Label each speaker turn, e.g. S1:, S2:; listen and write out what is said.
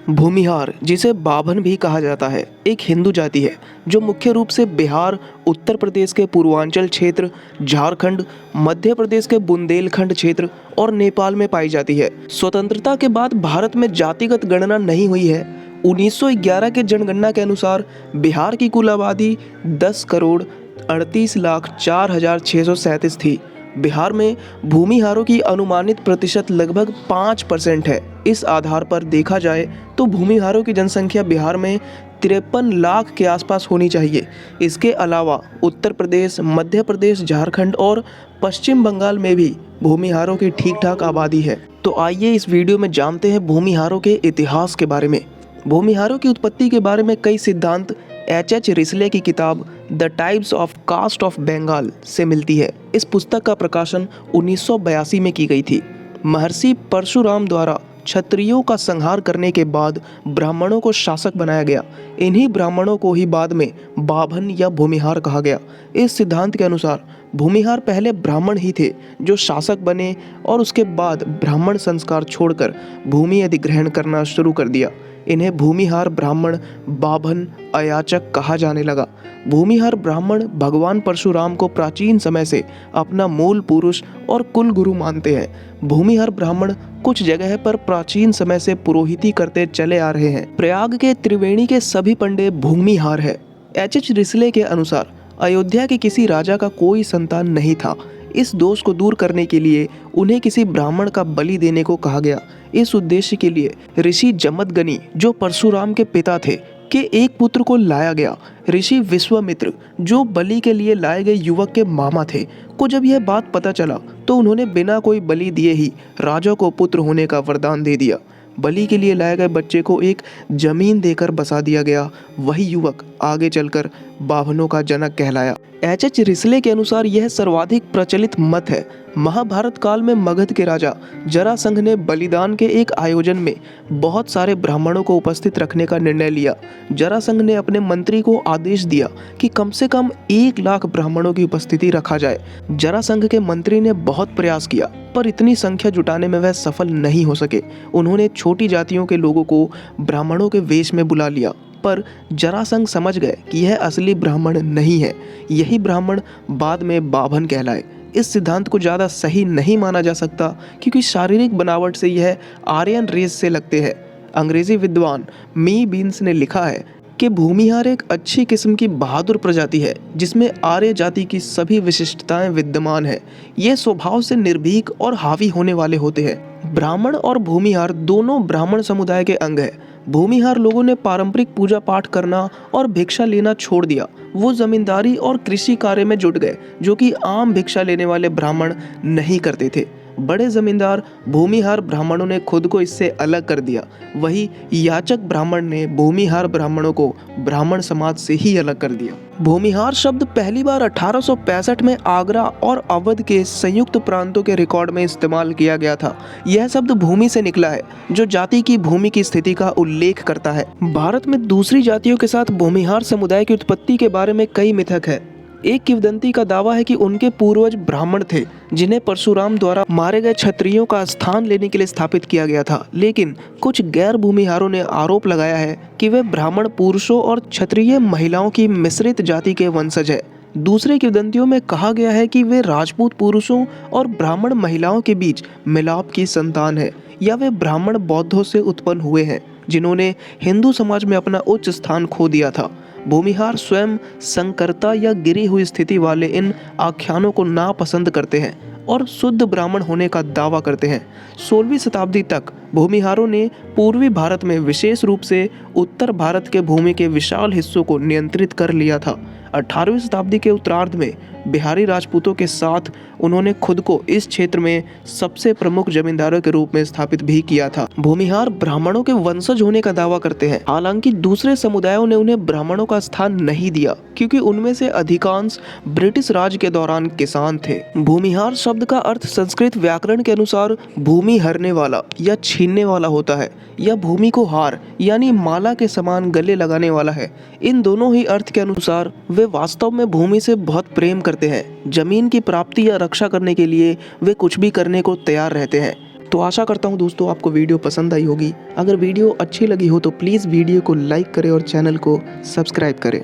S1: भूमिहार, जिसे बाभन भी कहा जाता है, एक हिंदू जाति है जो मुख्य रूप से बिहार, उत्तर प्रदेश के पूर्वांचल क्षेत्र, झारखंड, मध्य प्रदेश के बुंदेलखंड क्षेत्र और नेपाल में पाई जाती है। स्वतंत्रता के बाद भारत में जातिगत गणना नहीं हुई है। 1911 के जनगणना के अनुसार बिहार की कुल आबादी 10,38,04,637 थी। बिहार में भूमिहारों की अनुमानित प्रतिशत लगभग 5% है। इस आधार पर देखा जाए तो भूमिहारों की जनसंख्या बिहार में 53 लाख के आसपास होनी चाहिए। इसके अलावा उत्तर प्रदेश, मध्य प्रदेश, झारखंड और पश्चिम बंगाल में भी भूमिहारों की ठीक ठाक आबादी है। तो आइए इस वीडियो में जानते हैं भूमिहारों के इतिहास के बारे में। भूमिहारों की उत्पत्ति के बारे में कई सिद्धांत H.H. रिसले की किताब the types of caste of Bengal से मिलती है। इस पुस्तक का प्रकाशन 1982 में की गई थी। महर्षि परशुराम द्वारा क्षत्रियों का संहार करने के बाद ब्राह्मणों को शासक बनाया गया। इन्हीं ब्राह्मणों को ही बाद में बाभन या भूमिहार कहा गया। इस सिद्धांत के अनुसार भूमिहार पहले ब्राह्मण ही थे जो शासक बने और उसके बाद ब्राह्मण संस्कार छोड़कर भूमि अधिग्रहण करना शुरू कर दिया। इन्हें भूमिहार ब्राह्मण, बाभन, अयाचक कहा जाने लगा। भूमिहार ब्राह्मण भगवान परशुराम को प्राचीन समय से अपना मूल पुरुष और कुल गुरु मानते हैं। भूमिहार ब्राह्मण कुछ जगह पर प्राचीन समय से पुरोहिती करते चले आ रहे हैं। प्रयाग के त्रिवेणी के सभी पंडे भूमिहार है। H.H. रिसले के अनुसार अयोध्या के किसी राजा का कोई संतान नहीं था। इस दोष को दूर करने के लिए उन्हें किसी ब्राह्मण का बलि देने को कहा गया। इस उद्देश्य के लिए ऋषि जमदग्नि, जो परशुराम के पिता थे, के एक पुत्र को लाया गया। ऋषि विश्वामित्र, जो बलि के लिए लाए गए युवक के मामा थे, को जब यह बात पता चला तो उन्होंने बिना कोई बलि दिए ही राजा को पुत्र होने का वरदान दे दिया। बलि के लिए लाए गए बच्चे को एक जमीन देकर बसा दिया गया। वही युवक आगे चलकर बाभनों का जनक कहलाया। H.H. रिसले के अनुसार यह सर्वाधिक प्रचलित मत है। महाभारत काल में मगध के राजा जरासंध ने बलिदान के एक आयोजन में बहुत सारे ब्राह्मणों को उपस्थित रखने का निर्णय लिया। जरासंध ने अपने मंत्री को आदेश दिया कि कम से कम 1 लाख ब्राह्मणों की उपस्थिति रखा जाए। जरासंध के मंत्री ने बहुत प्रयास किया पर इतनी संख्या जुटाने में वह सफल नहीं हो सके। उन्होंने छोटी जातियों के लोगों को ब्राह्मणों के वेश में बुला लिया, पर जरासंध समझ गए कि यह असली ब्राह्मण नहीं है। यही ब्राह्मण बाद में बाभन कहलाए। इस सिद्धांत को ज़्यादा सही नहीं माना जा सकता क्योंकि शारीरिक बनावट से यह आर्यन रेस से लगते हैं। अंग्रेजी विद्वान मी बीन्स ने लिखा है कि भूमिहार एक अच्छी किस्म की बहादुर प्रजाति है जिसमें आर्य जाति की सभी विशिष्टताएं विद्यमान है। ये स्वभाव से निर्भीक और हावी होने वाले होते हैं। ब्राह्मण और भूमिहार दोनों ब्राह्मण समुदाय के अंग है। भूमिहार लोगों ने पारंपरिक पूजा पाठ करना और भिक्षा लेना छोड़ दिया। वो जमींदारी और कृषि कार्य में जुट गए, जो कि आम भिक्षा लेने वाले ब्राह्मण नहीं करते थे। बड़े जमींदार भूमिहार ब्राह्मणों ने खुद को इससे अलग कर दिया। वही याचक ब्राह्मण ने भूमिहार ब्राह्मणों को ब्राह्मण समाज से ही अलग कर दिया। भूमिहार शब्द पहली बार 1865 में आगरा और अवध के संयुक्त प्रांतों के रिकॉर्ड में इस्तेमाल किया गया था। यह शब्द भूमि से निकला है, जो जाति की भूमि की स्थिति का उल्लेख करता है। भारत में दूसरी जातियों के साथ भूमिहार समुदाय की उत्पत्ति के बारे में कई मिथक है। एक किंवदंती का दावा है कि उनके पूर्वज ब्राह्मण थे जिन्हें परशुराम द्वारा मारे गए क्षत्रियों का स्थान लेने के लिए स्थापित किया गया था। लेकिन कुछ गैर भूमिहारों ने आरोप लगाया है कि वे ब्राह्मण पुरुषों और क्षत्रिय महिलाओं की मिश्रित जाति के वंशज है। दूसरे किंवदंतियों में कहा गया है कि वे राजपूत पुरुषों और ब्राह्मण महिलाओं के बीच मिलाप की संतान है, या वे ब्राह्मण बौद्धों से उत्पन्न हुए हैं जिन्होंने हिंदू समाज में अपना उच्च स्थान खो दिया था। भूमिहार स्वयं संकरता या गिरी हुई स्थिति वाले इन आख्यानों को नापसंद करते हैं और शुद्ध ब्राह्मण होने का दावा करते हैं। 16वीं शताब्दी तक भूमिहारों ने पूर्वी भारत में, विशेष रूप से उत्तर भारत के भूमि के विशाल हिस्सों को नियंत्रित कर लिया था। 18वीं शताब्दी के उत्तरार्ध में बिहारी राजपूतों के साथ उन्होंने खुद को इस क्षेत्र में सबसे प्रमुख जमींदारों के रूप में स्थापित भी किया था। भूमिहार ब्राह्मणों के वंशज होने का दावा करते हैं। हालांकि दूसरे समुदायों ने उन्हें ब्राह्मणों का स्थान नहीं दिया क्योंकि उनमें से अधिकांश ब्रिटिश राज के दौरान किसान थे। भूमिहार शब्द का अर्थ संस्कृत व्याकरण के अनुसार भूमि हरने वाला या छीनने वाला होता है, या भूमि को हार यानी माला के समान गले लगाने वाला है। इन दोनों ही अर्थ के अनुसार वे वास्तव में भूमि से बहुत प्रेम करते हैं। जमीन की प्राप्ति या रक्षा करने के लिए वे कुछ भी करने को तैयार रहते हैं। तो आशा करता हूँ दोस्तों आपको वीडियो पसंद आई होगी। अगर वीडियो अच्छी लगी हो तो प्लीज़ वीडियो को लाइक करें और चैनल को सब्सक्राइब करें।